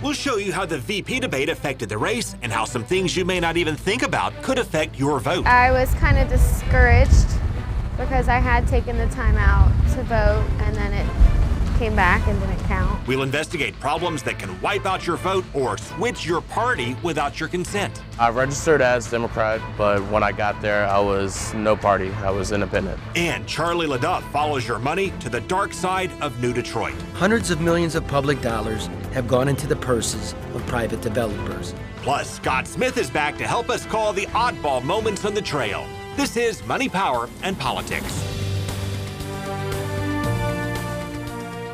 We'll show you how the VP debate affected the race and how some things you may not even think about could affect your vote. I was kind of discouraged because I had taken the time out to vote and then it came back and didn't count. We'll investigate problems that can wipe out your vote or switch your party without your consent. I registered as Democrat, but when I got there, I was no party. I was independent. And Charlie LaDuff follows your money to the dark side of New Detroit. Hundreds of millions of public dollars have gone into the purses of private developers. Plus, Scott Smith is back to help us call the oddball moments on the trail. This is Money, Power, and Politics.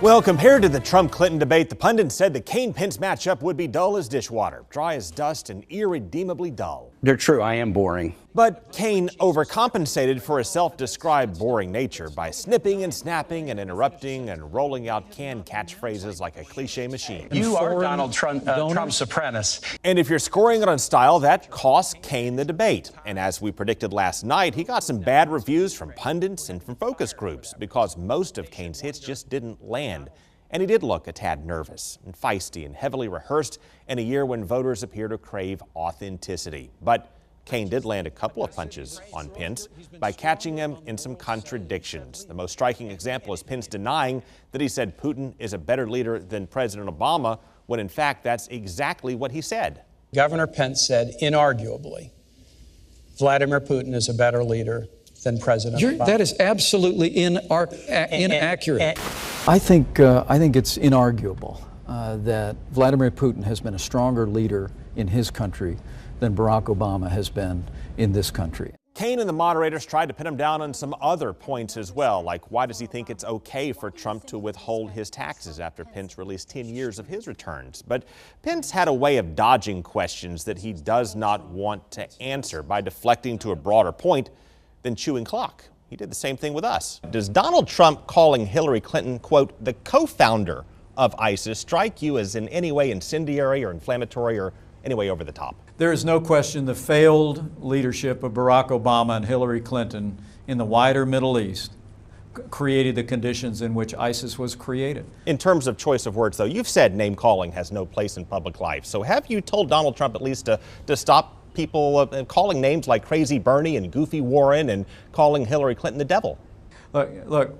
Well, compared to the Trump-Clinton debate, the pundits said the Kaine-Pence matchup would be dull as dishwater, dry as dust, and irredeemably dull. They're true, I am boring. But Kaine overcompensated for his self-described boring nature by snipping and snapping and interrupting and rolling out canned catchphrases like a cliche machine. You are Donald Trump's apprentice. And if you're scoring it on style, that cost Kaine the debate. And as we predicted last night, he got some bad reviews from pundits and from focus groups because most of Kaine's hits just didn't land. And he did look a tad nervous and feisty and heavily rehearsed in a year when voters appear to crave authenticity. But Kaine did land a couple of punches on Pence by catching him in some contradictions. The most striking example is Pence denying that he said Putin is a better leader than President Obama, when in fact that's exactly what he said. Governor Pence said, inarguably, Vladimir Putin is a better leader than President Obama. That is absolutely inaccurate. I think it's inarguable that Vladimir Putin has been a stronger leader in his country than Barack Obama has been in this country. Kaine and the moderators tried to pin him down on some other points as well, like why does he think it's okay for Trump to withhold his taxes after Pence released 10 years of his returns. But Pence had a way of dodging questions that he does not want to answer by deflecting to a broader point than chewing clock. He did the same thing with us. Does Donald Trump calling Hillary Clinton, quote, the co-founder of ISIS strike you as in any way incendiary or inflammatory or any way over the top? There is no question the failed leadership of Barack Obama and Hillary Clinton in the wider Middle East created the conditions in which ISIS was created. In terms of choice of words, though, you've said name calling has no place in public life. So have you told Donald Trump at least to stop people calling names like Crazy Bernie and Goofy Warren and calling Hillary Clinton the devil? Look,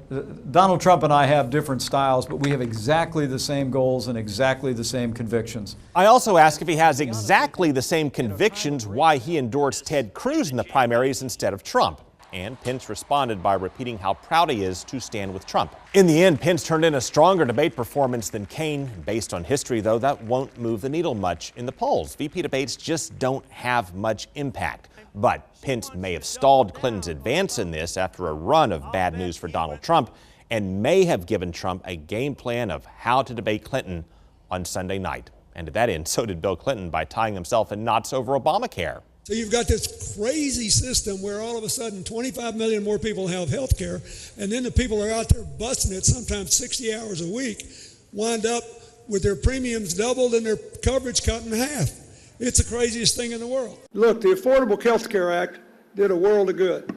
Donald Trump and I have different styles, but we have exactly the same goals and exactly the same convictions. I also ask if he has exactly the same convictions why he endorsed Ted Cruz in the primaries instead of Trump. And Pence responded by repeating how proud he is to stand with Trump. In the end, Pence turned in a stronger debate performance than Kaine. Based on history, though, that won't move the needle much in the polls. VP debates just don't have much impact. But Pence may have stalled Clinton's advance in this after a run of bad news for Donald Trump and may have given Trump a game plan of how to debate Clinton on Sunday night. And to that end, so did Bill Clinton by tying himself in knots over Obamacare. So you've got this crazy system where all of a sudden 25 million more people have health care, and then the people are out there busting it sometimes 60 hours a week, wind up with their premiums doubled and their coverage cut in half. It's the craziest thing in the world. Look, the Affordable Care Care Act did a world of good,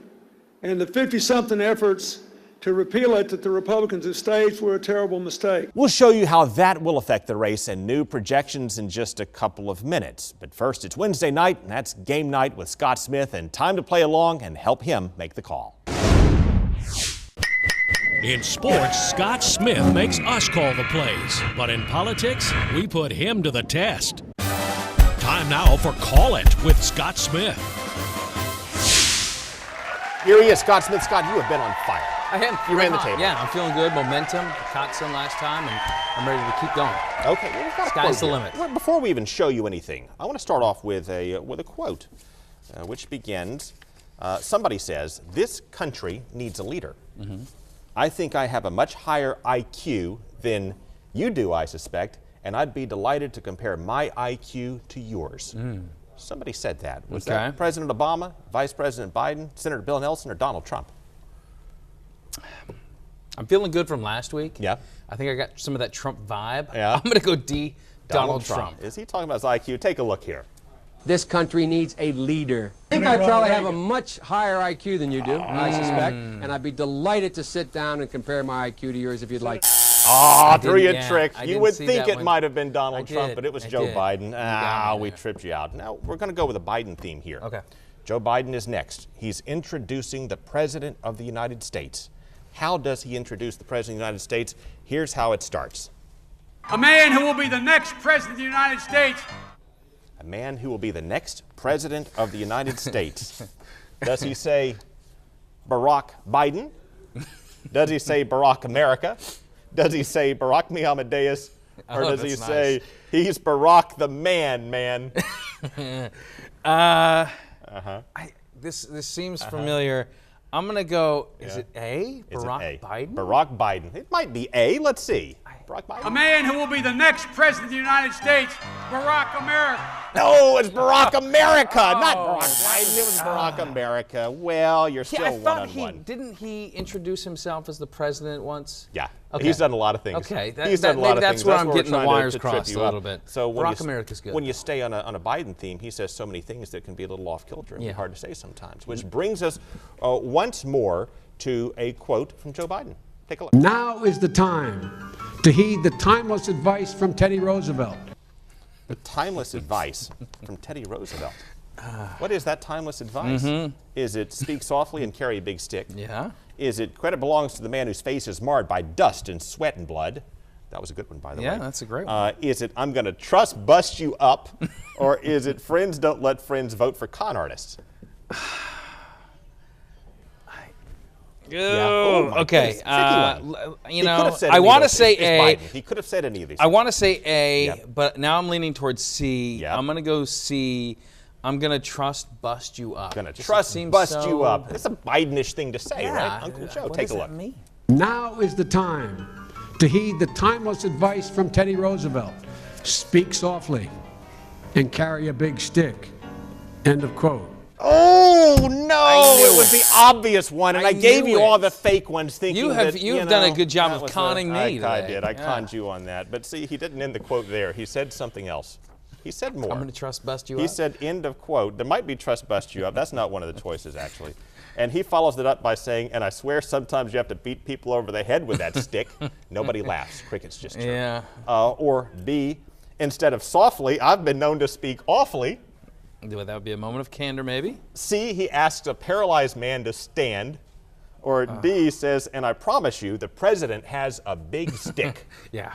and the 50-something efforts to repeal it that the Republicans have staged were a terrible mistake. We'll show you how that will affect the race and new projections in just a couple of minutes. But first, it's Wednesday night, and that's game night with Scott Smith, and time to play along and help him make the call. In sports, Scott Smith makes us call the plays. But in politics, we put him to the test. Time now for Call It with Scott Smith. Here he is, Scott Smith. Scott, you have been on fire. I am. You ran the table. Yeah, I'm feeling good. Momentum. Caught some last time, and I'm ready to keep going. Okay, well, we've got a Sky's quote the here. limit. Before we even show you anything, I want to start off with a quote, which begins, somebody says, "This country needs a leader. Mm-hmm. I think I have a much higher IQ than you do, I suspect, and I'd be delighted to compare my IQ to yours." Somebody said that. Was that President Obama, Vice President Biden, Senator Bill Nelson, or Donald Trump? I'm feeling good from last week. Yeah. I think I got some of that Trump vibe. Yeah. I'm going to go D, Donald Trump. Is he talking about his IQ? Take a look here. This country needs a leader. I think I probably have a much higher IQ than you do, I suspect, and I'd be delighted to sit down and compare my IQ to yours if you'd like. Oh, threw you a trick. I You would didn't see think that it one. might have been Donald I Trump, did, but it was I Joe did. Biden. got me We there. tripped you out. Now, we're going to go with a Biden theme here. Okay. Joe Biden is next. He's introducing the President of the United States. How does he introduce the President of the United States? Here's how it starts. A man who will be the next President of the United States. A man who will be the next President of the United States. Does he say Barack Biden? Does he say Barack America? Does he say Barack me Amadeus? Or does he say he's Barack the man? This seems familiar. I'm going to go, is it A? Is Barack it A? Biden? Barack Biden. It might be A. Let's see. Barack Biden. A man who will be the next President of the United States. Barack America. No, it's Barack America, not Barack Biden. It was Barack America. Well, you're still I thought one-on-one. didn't he introduce himself as the president once? Yeah. Okay. He's done a lot of things. Okay, He's done a lot of that's things. where I'm we're getting the trying wires to trip crossed you a little up. bit. So when Barack you, America's good. When you stay on a Biden theme, he says so many things that can be a little off-kilter and be hard to say sometimes, which brings us once more to a quote from Joe Biden. Take a look. Now is the time to heed the timeless advice from Teddy Roosevelt. The timeless advice from Teddy Roosevelt. What is that timeless advice? Is it speak softly and carry a big stick? Yeah. Is it credit belongs to the man whose face is marred by dust and sweat and blood? That was a good one, by the way. Yeah, that's a great one. Is it I'm going to trust bust you up? Or is it friends don't let friends vote for con artists? Oh, okay. You know, I want to say A. He could have said any of these. I want to say A, but now I'm leaning towards C. I'm going to go C. I'm going to trust bust you up. Going to trust bust you up. It's a Bidenish thing to say, right? Uncle Joe, take a look. What does that mean? Now is the time to heed the timeless advice from Teddy Roosevelt. Speak softly and carry a big stick. End of quote. Oh, no, it was the obvious one, and I gave you all the fake ones thinking You've done a good job of conning me I did. I conned you on that. But see, he didn't end the quote there. He said something else. He said more. I'm going to trust bust you up. He said end of quote. There might be trust bust you up. That's not one of the choices, actually. And he follows it up by saying, and I swear sometimes you have to beat people over the head with that stick. Nobody laughs. Crickets just chirp. Yeah. Or B, instead of softly, I've been known to speak awfully. That would be a moment of candor, maybe. C, he asks a paralyzed man to stand. Or D says, and I promise you, the president has a big stick. Yeah.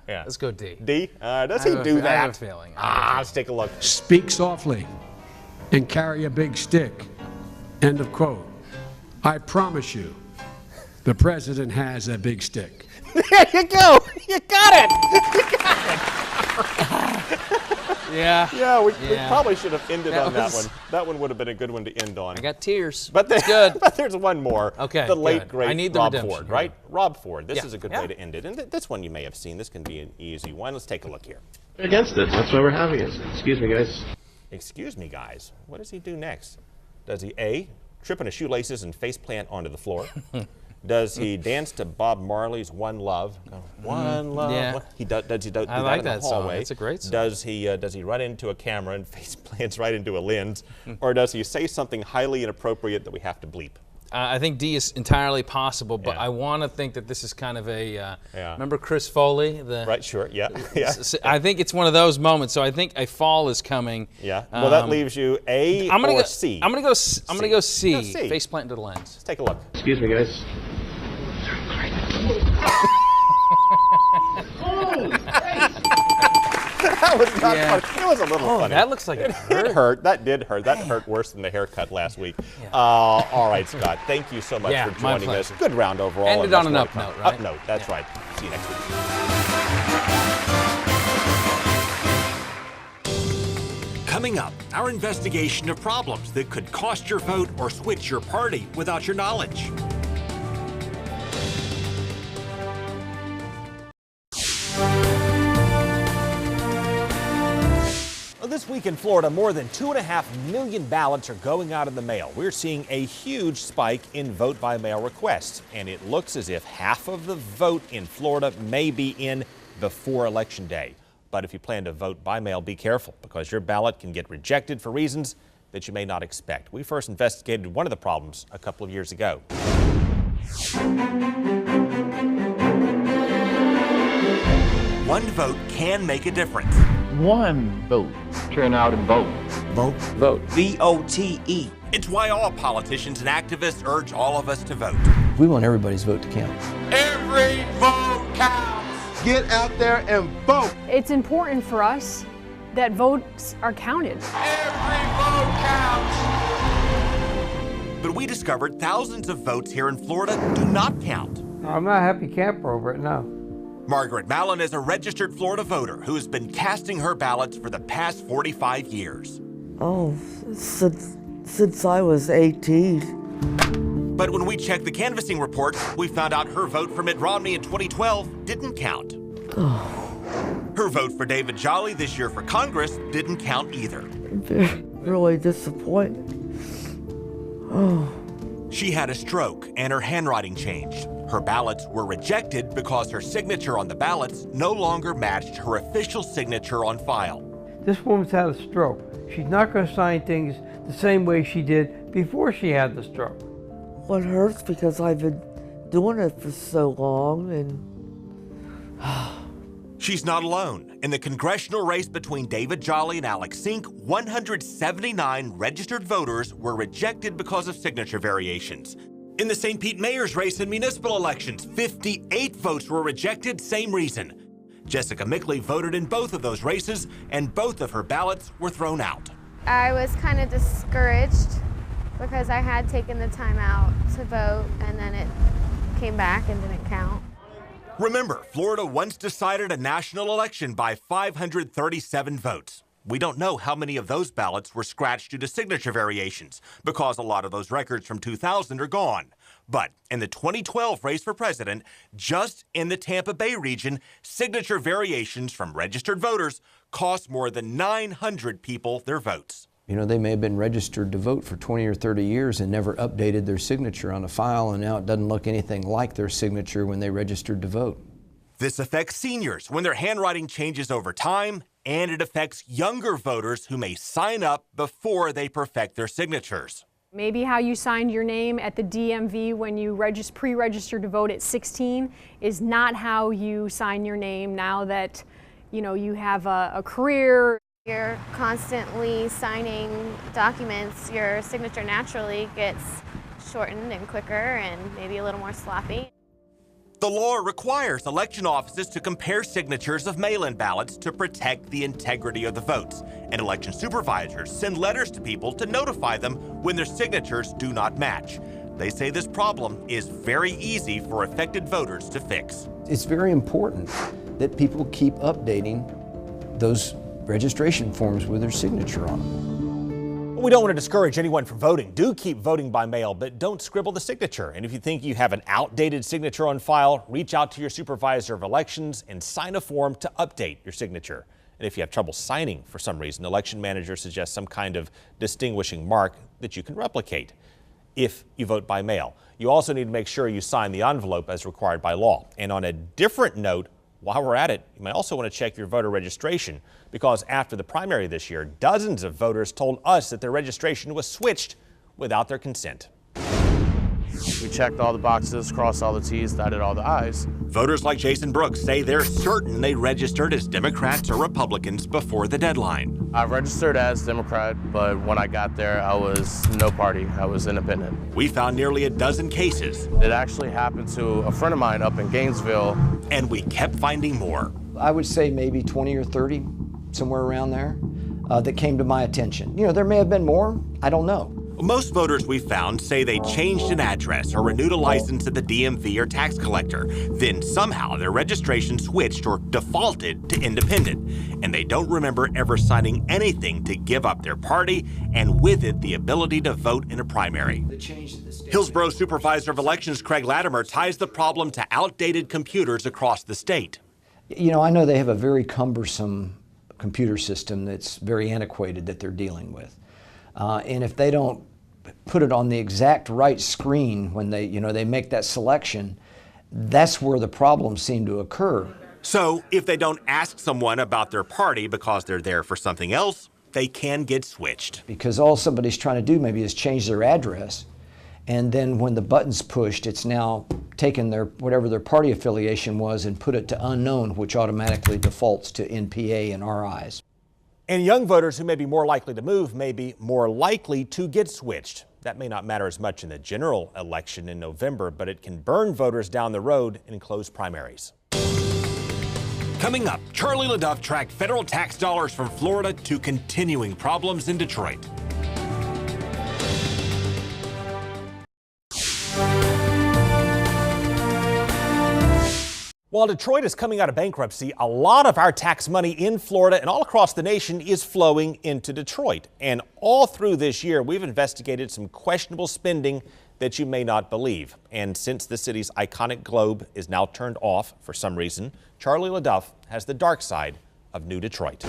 Let's go D. D? Does he do that? I have a feeling. Let's take a look. Speak softly and carry a big stick. End of quote. I promise you, the president has a big stick. There you go. You got it. You got it. Yeah, we probably should have ended on that one. That one would have been a good one to end on. I got tears. But That's good. But there's one more. Okay, the late, good. great I need the Rob redemption. Ford, right? Rob Ford. This Yeah. is a good way to end it. And this one you may have seen. This can be an easy one. Let's take a look here. Against it. That's why we're having it. Excuse me, guys. Excuse me, guys. What does he do next? Does he A, trip on his shoelaces and face plant onto the floor? Does he dance to Bob Marley's One Love? One Love. Yeah. Does he do I that like in the that song. hallway? It's a great song. Does he run into a camera and face plants right into a lens? Or does he say something highly inappropriate that we have to bleep? I think D is entirely possible, but I want to think that this is kind of a. Remember Chris Foley? Right. Sure. Yeah. I think it's one of those moments. So I think a fall is coming. Yeah. Well, that leaves you A or C. I'm gonna go C. Go C. Face plant into the lens. Let's take a look. Excuse me, guys. That was not funny. It was a little funny. That looks like it hurt. It hurt. That did hurt. That hurt worse than the haircut last week. All right, Scott. Thank you so much for joining us. Good round overall. Ended on an up note, right? Up note. That's right. See you next week. Coming up, our investigation of problems that could cost your vote or switch your party without your knowledge. This week in Florida, more than 2.5 million ballots are going out in the mail. We're seeing a huge spike in vote-by-mail requests, and it looks as if half of the vote in Florida may be in before Election Day. But if you plan to vote by mail, be careful, because your ballot can get rejected for reasons that you may not expect. We first investigated one of the problems a couple of years ago. one vote can make a difference. One vote. Turn out and vote. Vote. Vote. VOTE. It's why all politicians and activists urge all of us to vote. We want everybody's vote to count. Every vote counts. Get out there and vote. It's important for us that votes are counted. Every vote counts. But we discovered thousands of votes here in Florida do not count. I'm not a happy camper over it, no. Margaret Mallon is a registered Florida voter who has been casting her ballots for the past 45 years. Oh, since I was 18. But when we checked the canvassing reports, we found out her vote for Mitt Romney in 2012 didn't count. Her vote for David Jolly this year for Congress didn't count either. Really disappointed. She had a stroke and her handwriting changed. Her ballots were rejected because her signature on the ballots no longer matched her official signature on file. This woman's had a stroke. She's not going to sign things the same way she did before she had the stroke. Well, it hurts because I've been doing it for so long and... She's not alone. In the congressional race between David Jolly and Alex Sink, 179 registered voters were rejected because of signature variations. In the St. Pete mayor's race in municipal elections, 58 votes were rejected, same reason. Jessica Mickley voted in both of those races, and both of her ballots were thrown out. I was kind of discouraged because I had taken the time out to vote, and then it came back and didn't count. Remember, Florida once decided a national election by 537 votes. We don't know how many of those ballots were scratched due to signature variations, because a lot of those records from 2000 are gone. But in the 2012 race for president, just in the Tampa Bay region, signature variations from registered voters cost more than 900 people their votes. You know, they may have been registered to vote for 20 or 30 years and never updated their signature on a file, and now it doesn't look anything like their signature when they registered to vote. This affects seniors when their handwriting changes over time, and it affects younger voters who may sign up before they perfect their signatures. Maybe how you signed your name at the DMV when you pre-registered to vote at 16 is not how you sign your name now that, you know, you have a career. You're constantly signing documents, your signature naturally gets shortened and quicker and maybe a little more sloppy. The law requires election offices to compare signatures of mail-in ballots to protect the integrity of the votes, and election supervisors send letters to people to notify them when their signatures do not match. They say this problem is very easy for affected voters to fix. It's very important that people keep updating those registration forms with their signature on them. We don't want to discourage anyone from voting. Do keep voting by mail, but don't scribble the signature. And if you think you have an outdated signature on file, reach out to your supervisor of elections and sign a form to update your signature. And if you have trouble signing for some reason, the election manager suggests some kind of distinguishing mark that you can replicate if you vote by mail. You also need to make sure you sign the envelope as required by law. And on a different note, while we're at it, you may also want to check your voter registration, because after the primary this year, dozens of voters told us that their registration was switched without their consent. We checked all the boxes, crossed all the T's, dotted all the I's. Voters like Jason Brooks say they're certain they registered as Democrats or Republicans before the deadline. I registered as Democrat, but when I got there, I was no party. I was independent. We found nearly a dozen cases. It actually happened to a friend of mine up in Gainesville. And we kept finding more. I would say maybe 20 or 30, somewhere around there, that came to my attention. You know, there may have been more. I don't know. Most voters we found say they changed an address or renewed a license at the DMV or tax collector. Then somehow their registration switched or defaulted to independent. And they don't remember ever signing anything to give up their party, and with it, the ability to vote in a primary. Hillsborough Supervisor of Elections Craig Latimer ties the problem to outdated computers across the state. You know, I know they have a very cumbersome computer system that's very antiquated that they're dealing with. And if they don't put it on the exact right screen when they make that selection, that's where the problems seem to occur. So if they don't ask someone about their party because they're there for something else, they can get switched. Because all somebody's trying to do maybe is change their address, And then when the button's pushed, it's now taken their whatever their party affiliation was and put it to unknown, which automatically defaults to NPA in our eyes. And young voters who may be more likely to move may be more likely to get switched. That may not matter as much in the general election in November, but it can burn voters down the road in close primaries. Coming up, Charlie LaDuff tracked federal tax dollars from Florida to continuing problems in Detroit. While Detroit is coming out of bankruptcy, a lot of our tax money in Florida and all across the nation is flowing into Detroit. And all through this year, we've investigated some questionable spending that you may not believe. And since the city's iconic globe is now turned off for some reason, Charlie LaDuff has the dark side of New Detroit.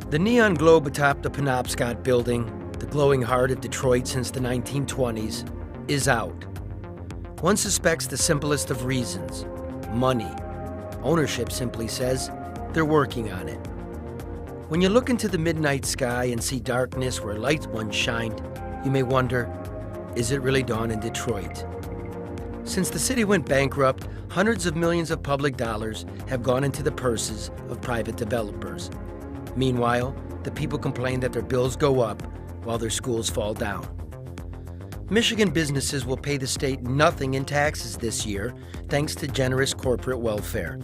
The neon globe atop the Penobscot building, the glowing heart of Detroit since the 1920s, is out. One suspects the simplest of reasons: money. Ownership simply says they're working on it. When you look into the midnight sky and see darkness where lights once shined, you may wonder, is it really dawn in Detroit? Since the city went bankrupt, hundreds of millions of public dollars have gone into the purses of private developers. Meanwhile, the people complain that their bills go up while their schools fall down. Michigan businesses will pay the state nothing in taxes this year, thanks to generous corporate welfare.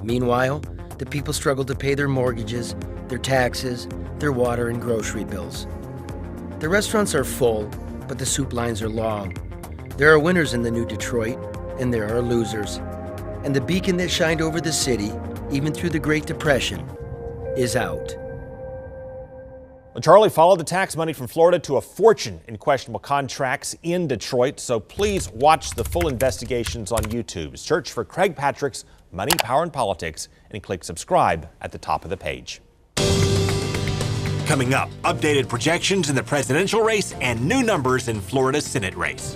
Meanwhile, the people struggle to pay their mortgages, their taxes, their water and grocery bills. The restaurants are full, but the soup lines are long. There are winners in the new Detroit, and there are losers. And the beacon that shined over the city, even through the Great Depression, is out. Well, Charlie followed the tax money from Florida to a fortune in questionable contracts in Detroit, so please watch the full investigations on YouTube. Search for Craig Patrick's Money, Power, and Politics and click subscribe at the top of the page. Coming up, updated projections in the presidential race and new numbers in Florida's Senate race.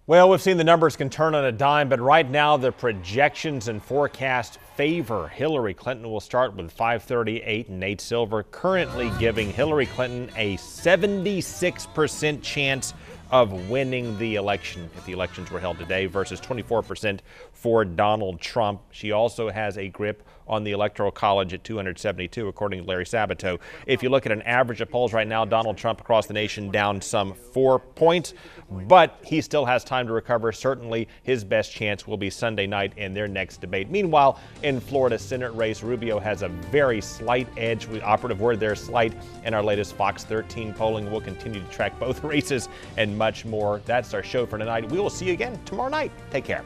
Well, we've seen the numbers can turn on a dime, but right now the projections and forecast favor Hillary Clinton. Will start with 538 and Nate Silver, currently giving Hillary Clinton a 76% chance of winning the election if the elections were held today versus 24% for Donald Trump. She also has a grip on the Electoral College at 272, according to Larry Sabato. If you look at an average of polls right now, Donald Trump across the nation down some 4 points, but he still has time to recover. Certainly his best chance will be Sunday night in their next debate. Meanwhile, in Florida's Senate race, Rubio has a very slight edge. The operative word there, slight, in our latest Fox 13 polling. We'll continue to track both races and much more. That's our show for tonight. We will see you again tomorrow night. Take care.